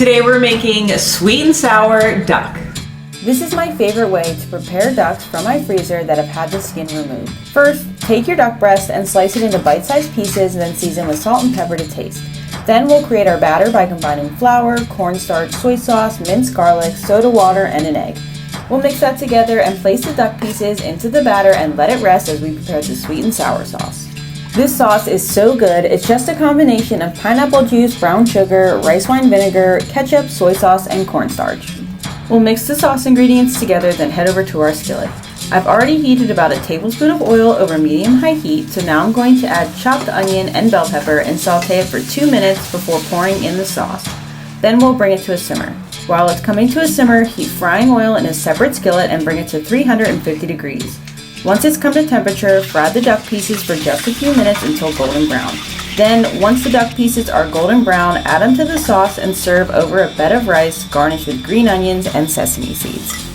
Today we're making sweet and sour duck. This is my favorite way to prepare ducks from my freezer that have had the skin removed. First, take your duck breast and slice it into bite-sized pieces, then season with salt and pepper to taste. Then we'll create our batter by combining flour, cornstarch, soy sauce, minced garlic, soda water, and an egg. We'll mix that together and place the duck pieces into the batter and let it rest as we prepare the sweet and sour sauce. This sauce is so good, it's just a combination of pineapple juice, brown sugar, rice wine vinegar, ketchup, soy sauce, and cornstarch. We'll mix the sauce ingredients together, then head over to our skillet. I've already heated about a tablespoon of oil over medium-high heat, so now I'm going to add chopped onion and bell pepper and saute it for 2 minutes before pouring in the sauce. Then we'll bring it to a simmer. While it's coming to a simmer, heat frying oil in a separate skillet and bring it to 350 degrees. Once it's come to temperature, fry the duck pieces for just a few minutes until golden brown. Then, once the duck pieces are golden brown, add them to the sauce and serve over a bed of rice garnished with green onions and sesame seeds.